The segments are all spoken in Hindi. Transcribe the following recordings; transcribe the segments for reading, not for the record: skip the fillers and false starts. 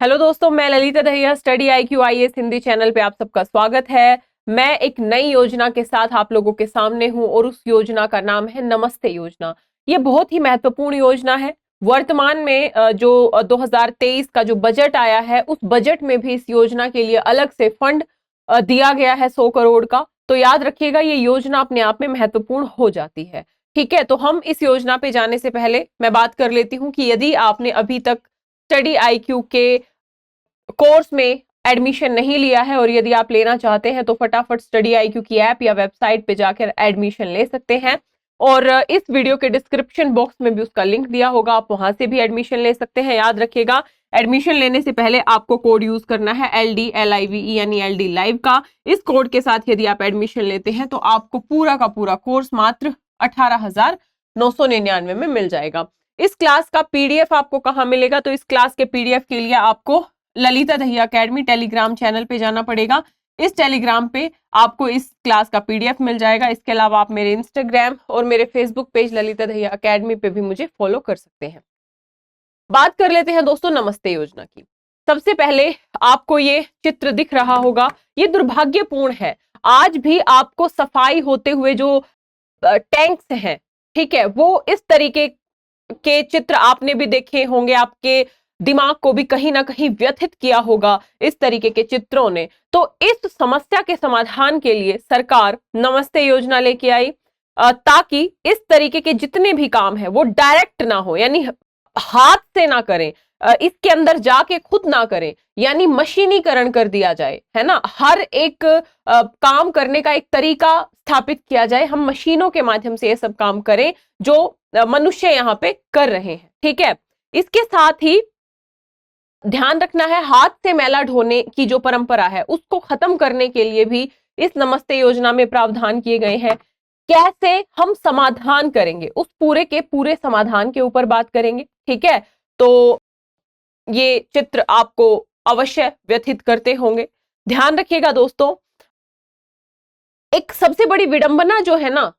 हेलो दोस्तों, मैं Lalita Dahiya study IQ IAS Hindi channel पे आप सबका स्वागत है। मैं एक नई योजना के साथ आप लोगों के सामने हूं और उस योजना का नाम है नमस्ते योजना। ये बहुत ही महत्वपूर्ण योजना है। वर्तमान में जो 2023 का जो बजट आया है, उस बजट में भी इस योजना के लिए अलग से फंड दिया गया है 100 करोड़ का। तो याद रखिएगा, ये योजना अपने आप में महत्वपूर्ण हो जाती है। ठीक है, तो हम इस योजना पे जाने से पहले मैं बात कर लेती हूँ कि यदि आपने अभी तक स्टडी IQ के कोर्स में एडमिशन नहीं लिया है और यदि आप लेना चाहते हैं तो फटाफट स्टडी IQ की ऐप या वेबसाइट पे जाकर एडमिशन ले सकते हैं। और इस वीडियो के डिस्क्रिप्शन बॉक्स में भी उसका लिंक दिया होगा, आप वहां से भी एडमिशन ले सकते हैं। याद रखिएगा, एडमिशन लेने से पहले आपको कोड यूज करना है LDLIVE यानी LD लाइव का। इस कोड के साथ यदि आप एडमिशन लेते हैं तो आपको पूरा का पूरा कोर्स मात्र 18,999 में मिल जाएगा। इस क्लास का PDF आपको कहाँ मिलेगा? तो इस क्लास के PDF के लिए आपको Lalita Dahiya academy Telegram channel पे जाना पड़ेगा। इस टेलीग्राम पे आपको इस क्लास का PDF मिल जाएगा। इसके अलावा आप मेरे इंस्टाग्राम और मेरे Facebook page Lalita Dahiya academy पे भी मुझे फॉलो कर सकते हैं। बात कर लेते हैं दोस्तों नमस्ते योजना की। सबसे पहले आपको ये चित्र दिख रहा होगा, ये दुर्भाग्यपूर्ण है। आज भी आपको सफाई होते हुए जो टैंक्स हैं, ठीक है, वो इस तरीके के चित्र आपने भी देखे होंगे, आपके दिमाग को भी कहीं ना कहीं व्यथित किया होगा इस तरीके के चित्रों ने। तो इस समस्या के समाधान के लिए सरकार नमस्ते योजना लेके आई, ताकि इस तरीके के जितने भी काम है वो डायरेक्ट ना हो, यानी हाथ से ना करें, इसके अंदर जाके खुद ना करें, यानी मशीनीकरण कर दिया जाए, है ना। हर एक काम करने का एक तरीका स्थापित किया जाए, हम मशीनों के माध्यम से ये सब काम करें जो मनुष्य यहाँ पे कर रहे हैं। ठीक है, इसके साथ ही ध्यान रखना है, हाथ से मैला ढोने की जो परंपरा है उसको खत्म करने के लिए भी इस नमस्ते योजना में प्रावधान किए गए हैं। कैसे हम समाधान करेंगे, उस पूरे के पूरे समाधान के ऊपर बात करेंगे। ठीक है, तो ये चित्र आपको अवश्य व्यथित करते होंगे। ध्यान रखिएगा दोस्तों, एक सबसे बड़ी विडंबना जो है ना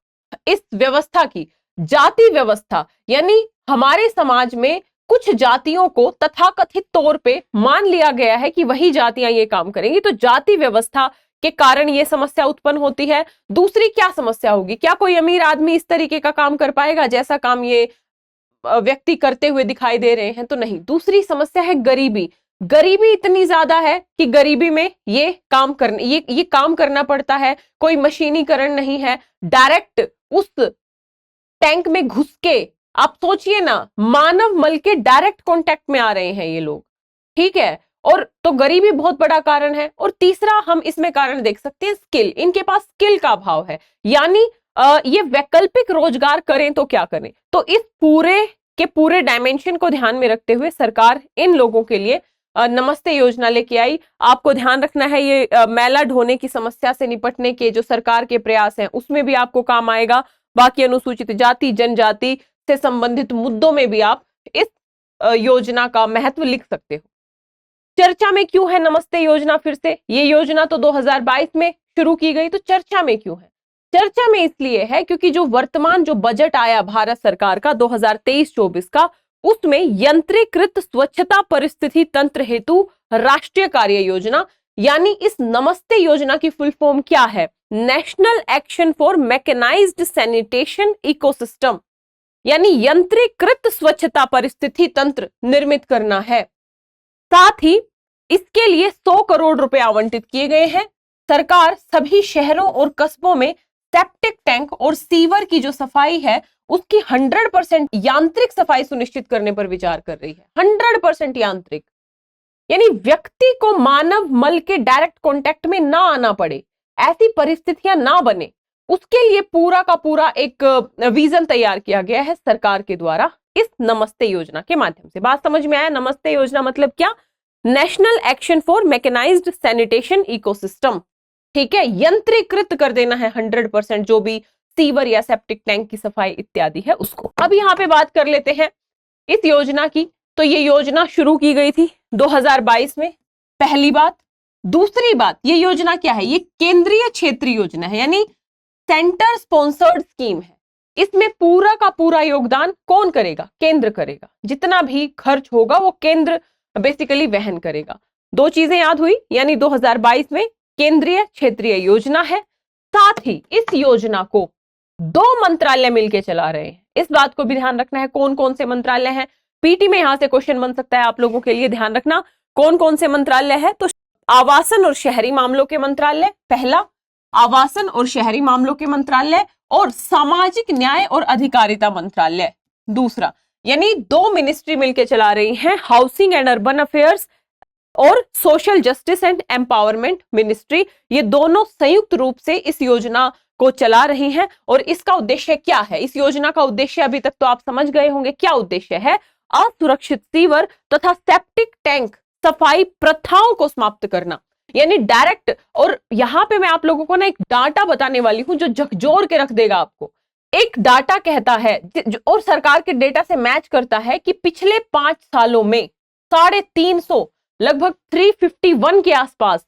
इस व्यवस्था की, जाति व्यवस्था, यानी हमारे समाज में कुछ जातियों को तथाकथित तौर पे मान लिया गया है कि वही जातियां ये काम करेंगी। तो जाति व्यवस्था के कारण ये समस्या उत्पन्न होती है। दूसरी क्या समस्या होगी? क्या कोई अमीर आदमी इस तरीके का काम कर पाएगा जैसा काम ये व्यक्ति करते हुए दिखाई दे रहे हैं? तो नहीं। दूसरी समस्या है गरीबी। गरीबी इतनी ज्यादा है कि गरीबी में ये काम करना पड़ता है। कोई मशीनीकरण नहीं है, डायरेक्ट उस टैंक में घुस के, आप सोचिए ना, मानव मल के डायरेक्ट कांटेक्ट में आ रहे हैं ये लोग। ठीक है, और तो गरीबी बहुत बड़ा कारण है। और तीसरा हम इसमें कारण देख सकते हैं स्किल, इनके पास स्किल का अभाव है, यानी ये वैकल्पिक रोजगार करें तो क्या करें। तो इस पूरे के पूरे डायमेंशन को ध्यान में रखते हुए सरकार इन लोगों के लिए नमस्ते योजना लेके आई। आपको ध्यान रखना है, ये मैला ढोने की समस्या से निपटने के जो सरकार के प्रयास हैं उसमें भी आपको काम आएगा। बाकी अनुसूचित जाति जनजाति से संबंधित मुद्दों में भी आप इस योजना का महत्व लिख सकते हो। चर्चा में क्यों है नमस्ते योजना? फिर से ये योजना तो 2022 में शुरू की गई, तो चर्चा में क्यों है? चर्चा में इसलिए है क्योंकि जो वर्तमान जो बजट आया भारत सरकार का 2023-24 का, उसमें यंत्रीकृत स्वच्छता परिस्थिति तंत्र हेतु राष्ट्रीय कार्य योजना, यानी इस नमस्ते योजना की फुल फॉर्म क्या है? National action for mechanised sanitation ecosystem, यानी यंत्रीकृत स्वच्छता परिस्थिति तंत्र निर्मित करना है। साथ ही इसके लिए 100 करोड़ रुपए आवंटित किए गए हैं। सरकार सभी शहरों और कस्बों में सेप्टिक टैंक और सीवर की जो सफाई है उसकी 100% यांत्रिक सफाई सुनिश्चित करने पर विचार कर रही है। 100% यांत्रिक, यानी व्यक्ति को मानव मल के डायरेक्ट कांटेक्ट में ना आना पड़े, ऐसी परिस्थितियां ना बने, उसके लिए पूरा का पूरा एक विजन तैयार किया गया है सरकार के द्वारा इस नमस्ते योजना के माध्यम से। बात समझ में आया? नमस्ते योजना मतलब क्या? National action for mechanised sanitation ecosystem. ठीक है, यंत्रीकृत कर देना है 100% जो भी सीवर या सेप्टिक टैंक की सफाई इत्यादि है उसको। अब यहाँ पे बात कर लेते हैं इस योजना की। तो ये योजना शुरू की गई थी 2022 में, पहली बात। दूसरी बात, ये योजना क्या है? ये केंद्रीय क्षेत्रीय योजना है, यानी सेंटर स्पॉन्सर्ड स्कीम है। इसमें पूरा का पूरा योगदान कौन करेगा? केंद्र करेगा। जितना भी खर्च होगा वो केंद्र बेसिकली वहन करेगा। दो चीजें याद हुई, यानी 2022 में केंद्रीय क्षेत्रीय योजना है, साथ ही इस योजना को 2 मंत्रालय मिलकर चला रहे हैं। इस बात को भी ध्यान रखना है, कौन कौन से मंत्रालय हैं। पीटी में यहां से क्वेश्चन बन सकता है आप लोगों के लिए, ध्यान रखना कौन कौन से मंत्रालय है। तो आवासन और शहरी मामलों के मंत्रालय पहला, आवासन और शहरी मामलों के मंत्रालय, और सामाजिक न्याय और अधिकारिता मंत्रालय दूसरा। यानी 2 मिनिस्ट्री मिलकर चला रही हैं, हाउसिंग एंड अर्बन अफेयर्स और social justice and empowerment ministry. ये दोनों संयुक्त रूप से इस योजना को चला रही हैं। और इसका उद्देश्य क्या है? इस योजना का उद्देश्य अभी तक तो आप समझ गए होंगे क्या उद्देश्य है। असुरक्षित सीवर तथा सेप्टिक टैंक सफाई प्रथाओं को समाप्त करना, यानी डायरेक्ट। और यहां पे मैं आप लोगों को ना एक डाटा बताने वाली हूं जो झकझोर के रख देगा आपको। एक डाटा कहता है और सरकार के डेटा से मैच करता है कि पिछले 5 सालों में 350, लगभग 351 के आसपास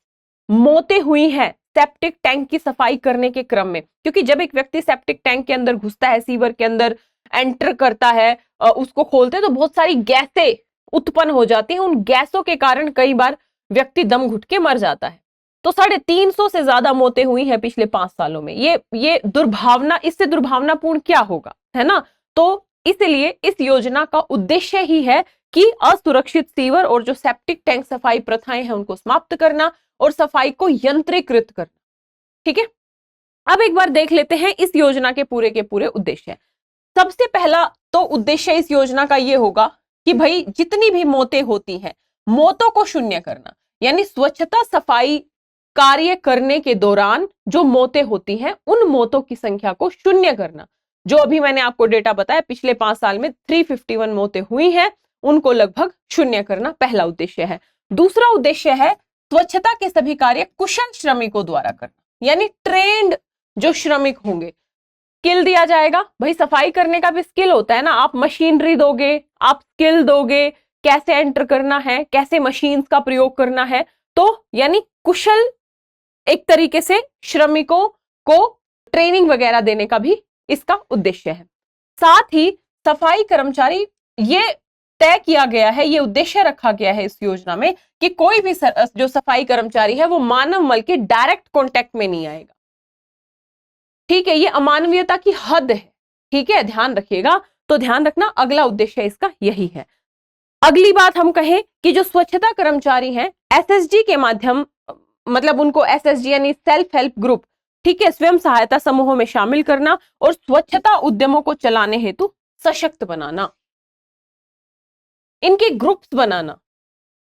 मौतें हुई हैं सेप्टिक टैंक की सफाई करने के क्रम में। क्योंकि जब एक व्यक्ति सेप्टिक टैंक के अंदर घुसता है, सीवर के अंदर एंटर करता है, उसको खोलते हैं तो बहुत सारी गैसें उत्पन्न हो जाती हैं। उन गैसों के कारण कई बार व्यक्ति दम घुट के मर जाता है। तो 350 से ज्यादा मौतें हुई हैं पिछले 5 सालों में। ये दुर्भावना, इससे दुर्भावनापूर्ण क्या होगा, है ना। तो इसलिए इस योजना का उद्देश्य ही है कि असुरक्षित सीवर और जो सेप्टिक टैंक सफाई प्रथाएं हैं उनको समाप्त करना और सफाई को यंत्रीकृत करना। ठीक है, अब एक बार देख लेते हैं इस योजना के पूरे उद्देश्य। सबसे पहला तो उद्देश्य इस योजना का यह होगा कि भाई जितनी भी मौतें होती हैं, मौतों को शून्य करना। यानी स्वच्छता सफाई कार्य करने के दौरान जो मौतें होती हैं उन मौतों की संख्या को शून्य करना। जो अभी मैंने आपको डेटा बताया, पिछले 5 साल में 351 मौतें हुई हैं, उनको लगभग शून्य करना पहला उद्देश्य है। दूसरा उद्देश्य है स्वच्छता के सभी कार्य कुशल श्रमिकों द्वारा करना, यानी ट्रेंड जो श्रमिक होंगे। स्किल दिया जाएगा, भाई सफाई करने का भी स्किल होता है ना। आप मशीनरी दोगे, आप स्किल दोगे, कैसे एंटर करना है, कैसे मशीन्स का प्रयोग करना है। तो यानी कुशल एक तरीके से श्रमिकों को ट्रेनिंग वगैरह देने का भी इसका उद्देश्य है। साथ ही सफाई कर्मचारी, ये तय किया गया है, ये उद्देश्य रखा गया है इस योजना में कि कोई भी जो सफाई कर्मचारी है वो मानव मल के डायरेक्ट कांटेक्ट में नहीं आएगा। ठीक है, ये अमानवीयता की हद है। ठीक है, ध्यान रखिएगा। तो ध्यान रखना, अगला उद्देश्य इसका यही है। अगली बात हम कहें कि जो स्वच्छता कर्मचारी हैं, एसएसजी के माध्यम, मतलब उनको एसएसजी यानी सेल्फ हेल्प ग्रुप, ठीक है, स्वयं सहायता समूहों में शामिल करना और स्वच्छता उद्यमों को चलाने हेतु सशक्त बनाना, इनके ग्रुप्स बनाना,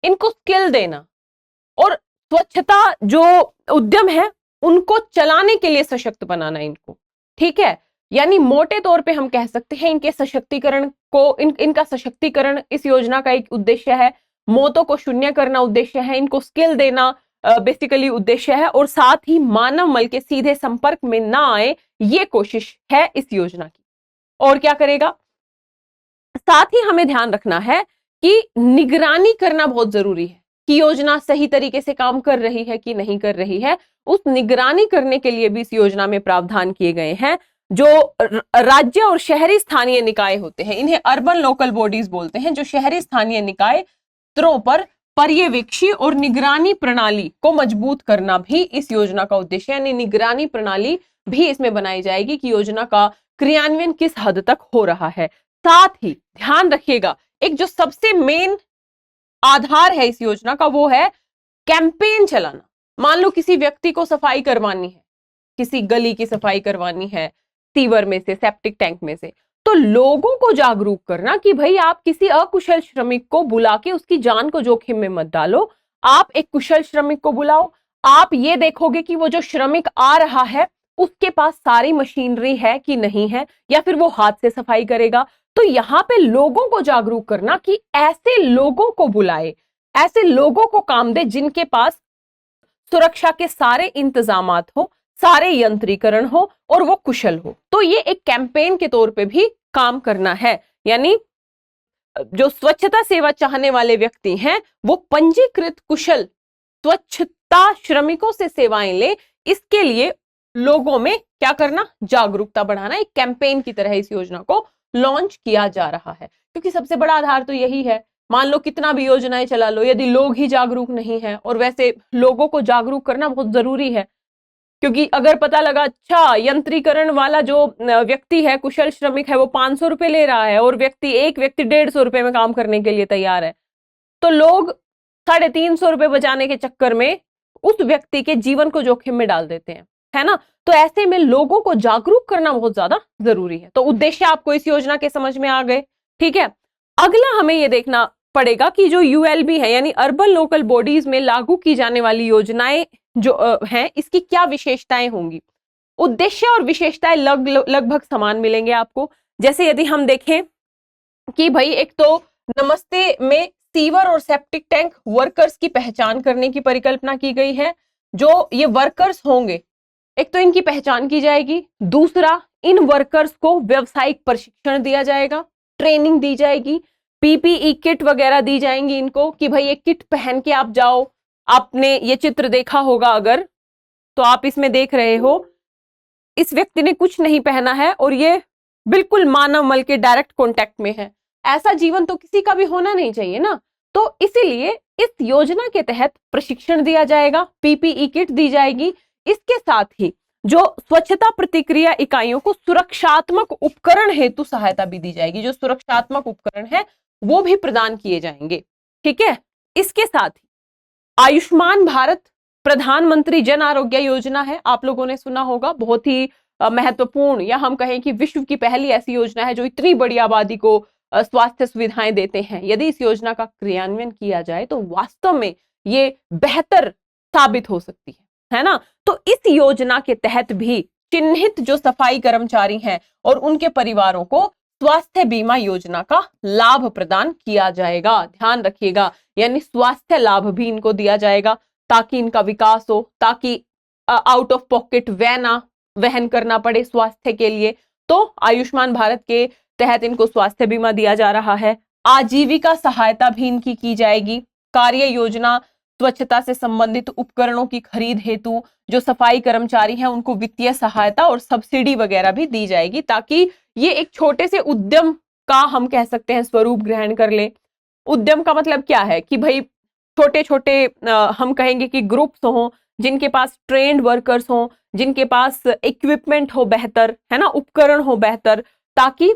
इनको स्किल देना और स्वच्छता जो उद्यम है उनको चलाने के लिए सशक्त बनाना इनको। ठीक है, यानी मोटे तौर पे हम कह सकते हैं इनके सशक्तिकरण को, इनका सशक्तिकरण इस योजना का एक उद्देश्य है। मौतों को शून्य करना उद्देश्य है, इनको स्किल देना बेसिकली उद्देश्य है, और साथ ही मानव मल के सीधे संपर्क में ना आए ये कोशिश है इस योजना की। और क्या करेगा, साथ ही हमें ध्यान रखना है कि निगरानी करना बहुत जरूरी है कि योजना सही तरीके से काम कर रही है कि नहीं कर रही है। उस निगरानी करने के लिए भी इस योजना में प्रावधान किए गए हैं। जो राज्य और शहरी स्थानीय निकाय होते हैं, इन्हें अर्बन लोकल बॉडीज बोलते हैं। जो शहरी स्थानीय निकाय स्तरों पर पर्यवेक्षी और निगरानी प्रणाली को मजबूत करना भी इस योजना का उद्देश्य है। यानी निगरानी प्रणाली भी इसमें बनाई जाएगी कि योजना का क्रियान्वयन किस हद तक हो रहा है। साथ ही ध्यान रखिएगा, एक जो सबसे मेन आधार है इस योजना का वो है कैंपेन चलाना। मान लो किसी व्यक्ति को सफाई करवानी है, किसी गली की सफाई करवानी है, सीवर में से, सेप्टिक टैंक में से, तो लोगों को जागरूक करना कि भाई आप किसी अकुशल श्रमिक को बुला के उसकी जान को जोखिम में मत डालो, आप एक कुशल श्रमिक को बुलाओ। आप ये देखोगे कि वो जो श्रमिक आ रहा है उसके पास सारी मशीनरी है कि नहीं है, या फिर वो हाथ से सफाई करेगा। तो यहां पे लोगों को जागरूक करना कि ऐसे लोगों को बुलाए, ऐसे लोगों को काम दे जिनके पास सुरक्षा के सारे इंतजामात हो, सारे यंत्रीकरण हो और वो कुशल हो। तो ये एक कैंपेन के तौर पे भी काम करना है। यानी जो स्वच्छता सेवा चाहने वाले व्यक्ति हैं वो पंजीकृत कुशल स्वच्छता श्रमिकों से सेवाएं ले, इसके लिए लोगों में क्या करना, जागरूकता बढ़ाना। एक कैंपेन की तरह इस योजना को लॉन्च किया जा रहा है, क्योंकि सबसे बड़ा आधार तो यही है मान लो कितना भी योजनाएं चला लो, यदि लोग ही जागरूक नहीं है, और वैसे लोगों को जागरूक करना बहुत जरूरी है, क्योंकि अगर पता लगा अच्छा यंत्रीकरण वाला जो व्यक्ति है, कुशल श्रमिक है, वो 500 रुपए ले रहा है और एक व्यक्ति 150 रुपए में काम करने के लिए तैयार है, तो लोग 350 रुपए बचाने के चक्कर में उस व्यक्ति के जीवन को जोखिम में डाल देते हैं, है ना। तो ऐसे में लोगों को जागरूक करना बहुत ज्यादा जरूरी है। तो उद्देश्य आपको इस योजना के समझ में आ गए, ठीक है। अगला हमें यह देखना पड़ेगा कि जो यूएलबी है, यानी अर्बन लोकल बॉडीज में लागू की जाने वाली योजनाएं जो हैं, इसकी क्या विशेषताएं होंगी। उद्देश्य और विशेषताएं लगभग समान मिलेंगे आपको। जैसे यदि हम देखें कि भाई एक तो नमस्ते में सीवर और सेप्टिक टैंक वर्कर्स की पहचान करने की परिकल्पना की गई है। जो ये वर्कर्स होंगे, एक तो इनकी पहचान की जाएगी, दूसरा इन वर्कर्स को व्यावसायिक प्रशिक्षण दिया जाएगा, ट्रेनिंग दी जाएगी, पीपीई किट वगैरह दी जाएंगी इनको कि भाई ये किट पहन के आप जाओ। आपने ये चित्र देखा होगा अगर, तो आप इसमें देख रहे हो इस व्यक्ति ने कुछ नहीं पहना है और ये बिल्कुल मानव मल के डायरेक्ट कांटेक्ट में है। ऐसा जीवन तो किसी का भी होना नहीं चाहिए ना। तो इसीलिए इस योजना के तहत प्रशिक्षण दिया जाएगा, पीपीई किट दी जाएगी। इसके साथ ही जो स्वच्छता प्रतिक्रिया इकाइयों को सुरक्षात्मक उपकरण हेतु सहायता भी दी जाएगी। जो सुरक्षात्मक उपकरण है वो भी प्रदान किए जाएंगे, ठीक है। इसके साथ ही आयुष्मान भारत प्रधानमंत्री जन आरोग्य योजना है, आप लोगों ने सुना होगा, बहुत ही महत्वपूर्ण, या हम कहें कि विश्व की पहली ऐसी योजना है जो इतनी बड़ी आबादी को स्वास्थ्य सुविधाएं देते हैं। यदि इस योजना का क्रियान्वयन किया जाए तो वास्तव में ये बेहतर साबित हो सकती है ना। तो इस योजना के तहत भी चिन्हित जो सफाई कर्मचारी हैं और उनके परिवारों को स्वास्थ्य बीमा योजना का लाभ प्रदान किया जाएगा। ध्यान रखिएगा, यानी स्वास्थ्य लाभ भी इनको दिया जाएगा ताकि इनका विकास हो, ताकि आउट ऑफ पॉकेट व्यय ना वहन करना पड़े स्वास्थ्य के लिए। तो आयुष्मान भारत के तहत इनको स्वास्थ्य बीमा दिया जा रहा है। आजीविका सहायता भी इनकी की जाएगी। कार्य योजना स्वच्छता से संबंधित उपकरणों की खरीद हेतु जो सफाई कर्मचारी हैं उनको वित्तीय सहायता और सब्सिडी वगैरह भी दी जाएगी, ताकि ये एक छोटे से उद्यम का हम कह सकते हैं स्वरूप ग्रहण कर ले। उद्यम का मतलब क्या है कि भाई छोटे छोटे हम कहेंगे कि ग्रुप्स हों जिनके पास ट्रेंड वर्कर्स हों, जिनके पास इक्विपमेंट हो बेहतर, है ना, उपकरण हो बेहतर, ताकि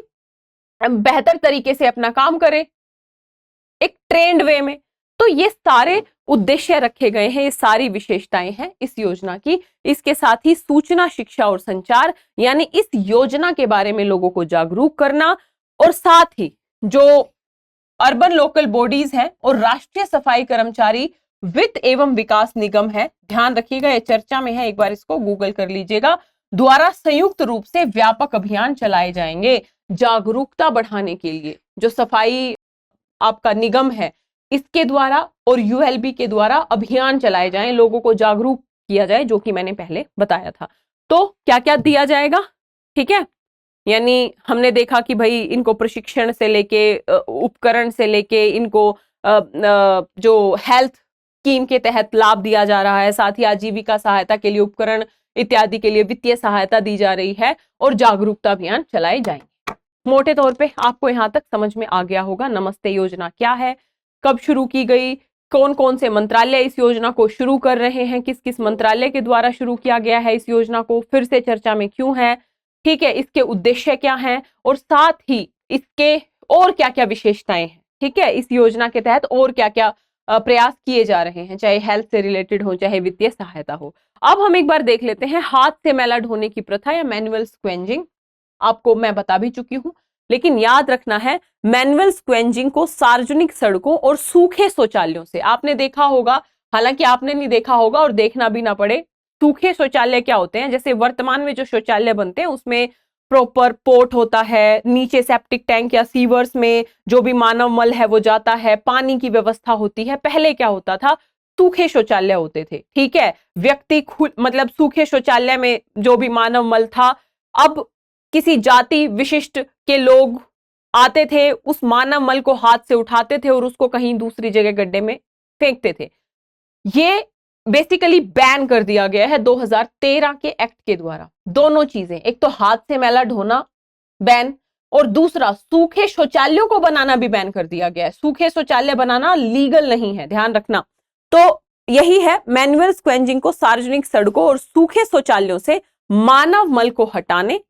बेहतर तरीके से अपना काम करें एक ट्रेंड वे में। तो ये सारे उद्देश्य रखे गए हैं, ये सारी विशेषताएं हैं इस योजना की। इसके साथ ही सूचना, शिक्षा और संचार, यानी इस योजना के बारे में लोगों को जागरूक करना, और साथ ही जो अर्बन लोकल बॉडीज हैं और राष्ट्रीय सफाई कर्मचारी वित्त एवं विकास निगम है, ध्यान रखिएगा ये चर्चा में है, एक बार इसको गूगल कर लीजिएगा, द्वारा संयुक्त रूप से व्यापक अभियान चलाए जाएंगे जागरूकता बढ़ाने के लिए। जो सफाई आपका निगम है इसके द्वारा और यूएलबी के द्वारा अभियान चलाए जाएं, लोगों को जागरूक किया जाए, जो कि मैंने पहले बताया था। तो क्या क्या दिया जाएगा, ठीक है, यानी हमने देखा कि भाई इनको प्रशिक्षण से लेके उपकरण से लेके इनको जो हेल्थ स्कीम के तहत लाभ दिया जा रहा है, साथ ही आजीविका सहायता के लिए उपकरण इत्यादि के लिए वित्तीय सहायता दी जा रही है और जागरूकता अभियान चलाए जाएंगे। मोटे तौर पे आपको यहां तक समझ में आ गया होगा नमस्ते योजना क्या है, कब शुरू की गई, कौन कौन से मंत्रालय इस योजना को शुरू कर रहे हैं, किस किस मंत्रालय के द्वारा शुरू किया गया है इस योजना को, फिर से चर्चा में क्यों है, ठीक है, इसके उद्देश्य क्या हैं, और साथ ही इसके और क्या क्या विशेषताएं हैं, ठीक है, इस योजना के तहत और क्या क्या प्रयास किए जा रहे हैं, चाहे हेल्थ से रिलेटेड हो चाहे वित्तीय सहायता हो। अब हम एक बार देख लेते हैं हाथ से मैला ढोने की प्रथा या मैनुअल स्क्वेंजिंग। आपको मैं बता भी चुकी हूं, लेकिन याद रखना है मैनुअल स्क्वेंजिंग को सार्वजनिक सड़कों और सूखे शौचालयों से, आपने देखा होगा, हालांकि आपने नहीं देखा होगा और देखना भी ना पड़े, सूखे शौचालय क्या होते हैं, जैसे वर्तमान में जो शौचालय बनते हैं उसमें प्रॉपर पोर्ट होता है, नीचे सेप्टिक टैंक या सीवर्स में जो भी मानव मल है वो जाता है, पानी की व्यवस्था होती है। पहले क्या होता था, सूखे शौचालय होते थे, ठीक है, व्यक्ति खुद मतलब सूखे शौचालय में जो भी मानव मल था, अब किसी जाति विशिष्ट के लोग आते थे, उस मानव मल को हाथ से उठाते थे और उसको कहीं दूसरी जगह गड्ढे में फेंकते थे। ये बेसिकली बैन कर दिया गया है 2013 के एक्ट के द्वारा। दोनों चीजें, एक तो हाथ से मैला ढोना बैन और दूसरा सूखे शौचालयों को बनाना भी बैन कर दिया गया है। सूखे शौचालय बनाना लीगल नहीं है, ध्यान रखना। तो यही है, मैनुअल स्क्वेंजिंग को सार्वजनिक सड़कों और सूखे शौचालयों से मानव मल को हटाने,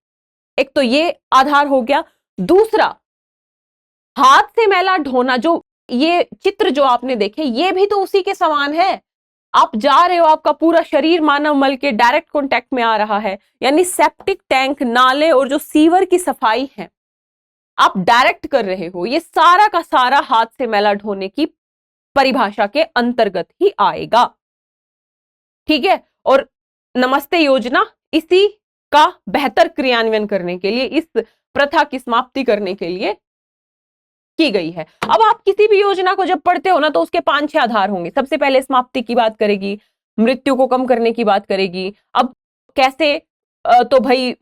एक तो ये आधार हो गया। दूसरा, हाथ से मैला ढोना, जो ये चित्र जो आपने देखे ये भी तो उसी के समान है। आप जा रहे हो, आपका पूरा शरीर मानव मल के डायरेक्ट कांटेक्ट में आ रहा है, यानी सेप्टिक टैंक, नाले और जो सीवर की सफाई है आप डायरेक्ट कर रहे हो, ये सारा का सारा हाथ से मैला ढोने की परिभाषा के अंतर्गत ही आएगा। ठीक है, और नमस्ते योजना इसी का बेहतर क्रियान्वयन करने के लिए, इस प्रथा की समाप्ति करने के लिए की गई है। अब आप किसी भी योजना को जब पढ़ते हो ना तो उसके 5-6 आधार होंगे। सबसे पहले समाप्ति की बात करेगी, मृत्यु को कम करने की बात करेगी, अब कैसे तो भाई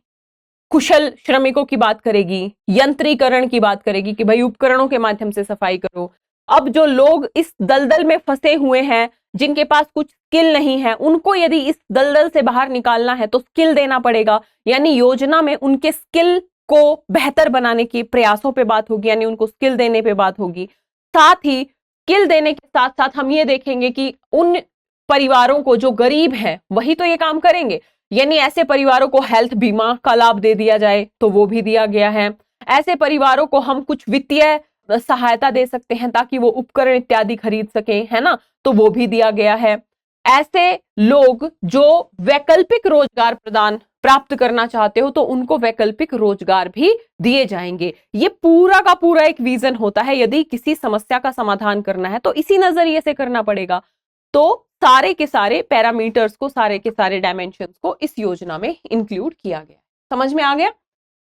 कुशल श्रमिकों की बात करेगी, यंत्रीकरण की बात करेगी कि भाई उपकरणों के माध्यम से सफाई करो। अब जो लोग इस दलदल में फंसे हुए हैं, जिनके पास कुछ स्किल नहीं है, उनको यदि इस दलदल से बाहर निकालना है तो स्किल देना पड़ेगा, यानी योजना में उनके स्किल को बेहतर बनाने के प्रयासों पे बात होगी, यानी उनको स्किल देने पे बात होगी। साथ ही स्किल देने के साथ साथ हम ये देखेंगे कि उन परिवारों को जो गरीब हैं वही तो ये काम करेंगे, यानी ऐसे परिवारों को हेल्थ बीमा का लाभ दे दिया जाए तो वो भी दिया गया है। ऐसे परिवारों को हम कुछ वित्तीय सहायता दे सकते हैं ताकि वो उपकरण इत्यादि खरीद सकें, है ना, तो वो भी दिया गया है। ऐसे लोग जो वैकल्पिक रोजगार प्रदान प्राप्त करना चाहते हो तो उनको वैकल्पिक रोजगार भी दिए जाएंगे। ये पूरा का पूरा एक विजन होता है, यदि किसी समस्या का समाधान करना है तो इसी नजरिए से करना पड़ेगा। तो सारे के सारे पैरामीटर्स को, सारे के सारे डायमेंशंस को इस योजना में इंक्लूड किया गया। समझ में आ गया?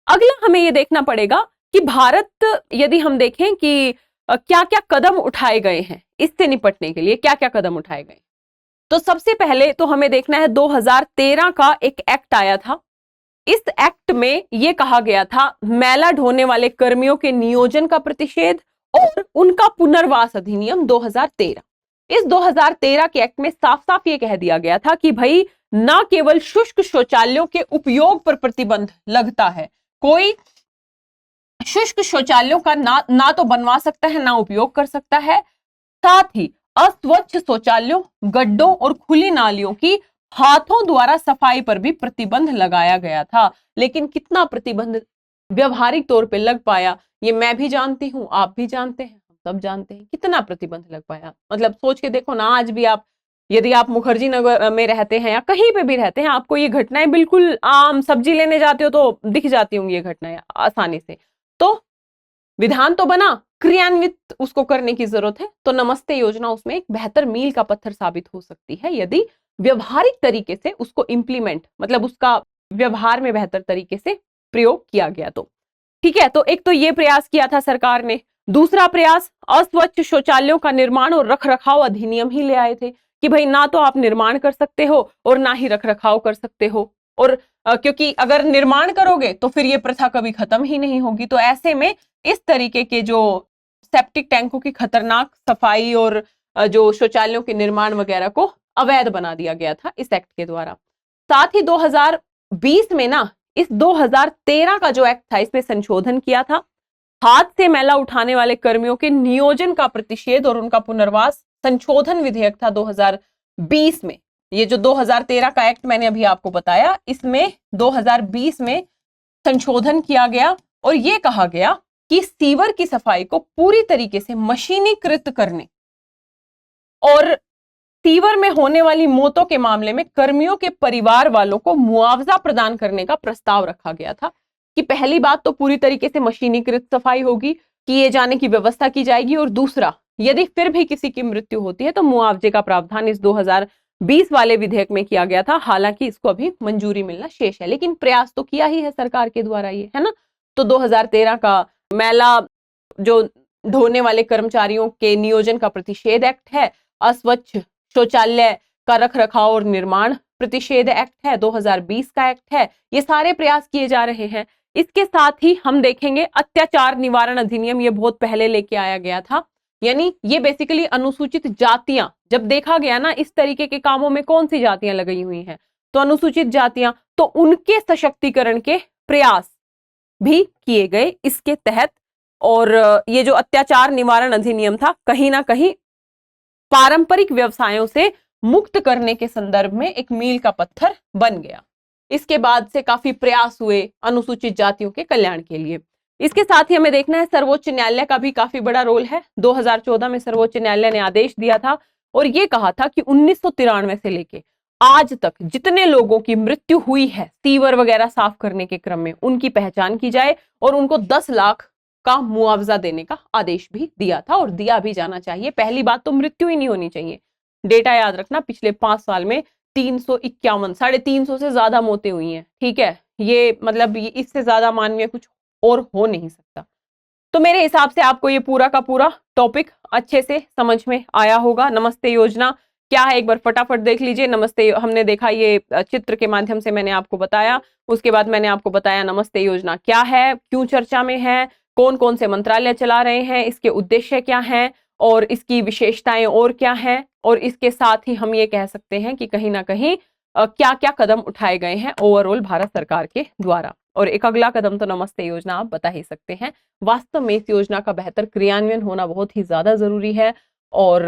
अगला हमें ये देखना पड़ेगा कि भारत, यदि हम देखें कि क्या क्या कदम उठाए गए हैं इससे निपटने के लिए, क्या क्या कदम उठाए गए, तो सबसे पहले तो हमें देखना है 2013 का एक एक्ट आया था। इस एक्ट में यह कहा गया था मैला ढोने वाले कर्मियों के नियोजन का प्रतिषेध और उनका पुनर्वास अधिनियम 2013। इस 2013 के एक्ट में साफ साफ ये कह दिया गया था कि भाई न केवल शुष्क शौचालयों के उपयोग पर प्रतिबंध लगता है, कोई शुष्क शौचालयों का ना तो बनवा सकता है ना उपयोग कर सकता है, साथ ही अस्वच्छ शौचालयों, गड्ढों और खुली नालियों की हाथों द्वारा सफाई पर भी प्रतिबंध लगाया गया था। लेकिन कितना प्रतिबंध व्यवहारिक तौर पे लग पाया ये मैं भी जानती हूं, आप भी जानते हैं, हम सब जानते हैं कितना प्रतिबंध लग पाया। मतलब सोच के देखो ना, आज भी आप यदि आप मुखर्जी नगर में रहते हैं या कहीं पे भी रहते हैं, आपको ये घटनाएं बिल्कुल आम, सब्जी लेने जाते हो तो दिख जाती होंगी ये घटनाएं आसानी से। तो विधान तो बना, क्रियान्वित उसको करने की जरूरत है। तो नमस्ते योजना उसमें एक बेहतर मील का पत्थर साबित हो सकती है यदि व्यवहारिक तरीके से उसको इंप्लीमेंट, मतलब उसका व्यवहार में बेहतर तरीके से प्रयोग किया गया तो। ठीक है, तो एक तो ये प्रयास किया था सरकार ने। दूसरा प्रयास, अस्वच्छ शौचालयों का निर्माण और रखरखाव अधिनियम ही ले आए थे कि भाई ना तो आप निर्माण कर सकते हो और ना ही रखरखाव कर सकते हो, और क्योंकि अगर निर्माण करोगे तो फिर ये प्रथा कभी खत्म ही नहीं होगी। तो ऐसे में इस तरीके के जो सेप्टिक टैंकों की खतरनाक सफाई और जो शौचालयों के निर्माण वगैरह को अवैध बना दिया गया था इस एक्ट के द्वारा। साथ ही 2020 में ना इस 2013 का जो एक्ट था इसमें संशोधन किया था। हाथ से मैला उठाने वाले कर्मियों के नियोजन का प्रतिषेध और उनका पुनर्वास संशोधन विधेयक था 2020 में। ये जो 2013 का एक्ट मैंने अभी आपको बताया, इसमें 2020 में संशोधन किया गया और यह कहा गया कि सीवर की सफाई को पूरी तरीके से मशीनीकृत करने और सीवर में होने वाली मौतों के मामले में कर्मियों के परिवार वालों को मुआवजा प्रदान करने का प्रस्ताव रखा गया था। कि पहली बात तो पूरी तरीके से मशीनीकृत सफाई होगी, किए जाने की व्यवस्था की जाएगी, और दूसरा यदि फिर भी किसी की मृत्यु होती है तो मुआवजे का प्रावधान इस 2020 वाले विधेयक में किया गया था। हालांकि इसको अभी मंजूरी मिलना शेष है, लेकिन प्रयास तो किया ही है सरकार के द्वारा, ये है ना। तो 2013 का मैला जो ढोने वाले कर्मचारियों के नियोजन का प्रतिषेध एक्ट है, अस्वच्छ शौचालय का रखरखाव और निर्माण प्रतिषेध एक्ट है, 2020 का एक्ट है। ये सारे प्रयास किए जा रहे हैं। इसके साथ ही हम देखेंगे अत्याचार निवारण अधिनियम, ये बहुत पहले लेके आया गया था। यानी ये बेसिकली अनुसूचित जातियां, जब देखा गया ना इस तरीके के कामों में कौन सी जातियां लगी हुई हैं, तो अनुसूचित जातियां, तो उनके सशक्तिकरण के प्रयास भी किए गए इसके तहत। और ये जो अत्याचार निवारण अधिनियम था कहीं ना कहीं पारंपरिक व्यवसायों से मुक्त करने के संदर्भ में एक मील का पत्थर बन गया। इसके बाद से काफी प्रयास हुए अनुसूचित जातियों के कल्याण के लिए। इसके साथ ही हमें देखना है सर्वोच्च न्यायालय का भी काफी बड़ा रोल है। 2014 में सर्वोच्च न्यायालय ने आदेश दिया था और ये कहा था कि 1993 से लेके आज तक जितने लोगों की मृत्यु हुई है सीवर वगैरह साफ करने के क्रम में, उनकी पहचान की जाए और उनको 10 लाख का मुआवजा देने का आदेश भी दिया था और दिया भी जाना चाहिए। पहली बात तो मृत्यु ही नहीं होनी चाहिए। डेटा याद रखना, पिछले 5 साल में 351 350 से ज्यादा मौतें हुई हैं। ठीक है, ये मतलब इससे ज्यादा मानवीय कुछ और हो नहीं सकता। तो मेरे हिसाब से आपको ये पूरा का पूरा टॉपिक अच्छे से समझ में आया होगा। नमस्ते योजना क्या है एक बार फटाफट देख लीजिए। नमस्ते हमने देखा, ये चित्र के माध्यम से मैंने आपको बताया। उसके बाद मैंने आपको बताया नमस्ते योजना क्या है, क्यों चर्चा में है, कौन कौन से मंत्रालय चला रहे हैं, इसके उद्देश्य क्या हैं और इसकी विशेषताएं और क्या हैं। और इसके साथ ही हम ये कह सकते हैं कि कहीं ना कहीं क्या क्या कदम उठाए गए हैं ओवरऑल भारत सरकार के द्वारा। और एक अगला कदम तो नमस्ते योजना आप बता ही सकते हैं। वास्तव में इस योजना का बेहतर क्रियान्वयन होना बहुत ही ज्यादा जरूरी है और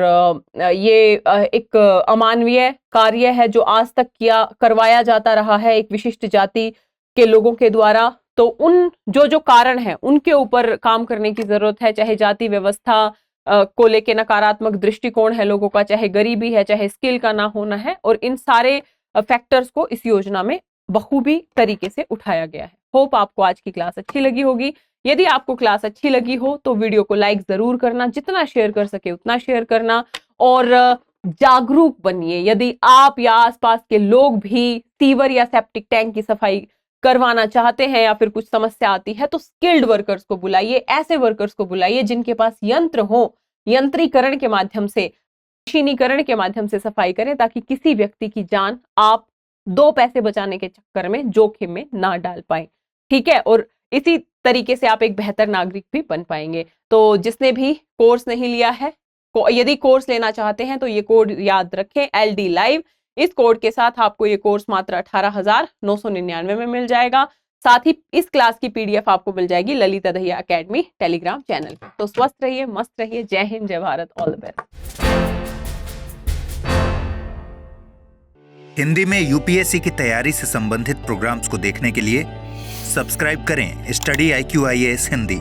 ये एक अमानवीय कार्य है जो आज तक करवाया जाता रहा है एक विशिष्ट जाति के लोगों के द्वारा। तो उन जो कारण है उनके ऊपर काम करने की जरूरत है, चाहे जाति व्यवस्था को लेके नकारात्मक दृष्टिकोण है लोगों का, चाहे गरीबी है, चाहे स्किल का ना होना है, और इन सारे फैक्टर्स को इस योजना में बखूबी तरीके से उठाया गया है। होप आपको आज की क्लास अच्छी लगी होगी। यदि आपको क्लास अच्छी लगी हो तो वीडियो को लाइक जरूर करना, जितना शेयर कर सके उतना शेयर करना और जागरूक बनिए। यदि आप या आसपास के लोग भी सीवर या सेप्टिक टैंक की सफाई करवाना चाहते हैं या फिर कुछ समस्या आती है तो स्किल्ड वर्कर्स को बुलाइए, ऐसे वर्कर्स को बुलाइए जिनके पास यंत्र हो, यंत्रीकरण के माध्यम से, मशीनीकरण के माध्यम से सफाई करें ताकि किसी व्यक्ति की जान आप 2 पैसे बचाने के चक्कर में जोखिम में ना डाल पाए। ठीक है, और इसी तरीके से आप एक बेहतर नागरिक भी बन पाएंगे। तो जिसने भी कोर्स नहीं लिया है, यदि कोर्स लेना चाहते हैं तो ये कोड याद रखें, LD लाइव। इस कोड के साथ आपको ये कोर्स मात्र 18,999 में मिल जाएगा। साथ ही इस क्लास की PDF आपको मिल जाएगी Lalita Dahiya academy Telegram channel पे। तो स्वस्थ रहिए, मस्त रहिए। जय हिंद, जय Bharat, all the best. Hindi में UPSC की तैयारी से संबंधित प्रोग्राम्स को देखने के लिए सब्सक्राइब करें स्टडी IQ IAS हिंदी।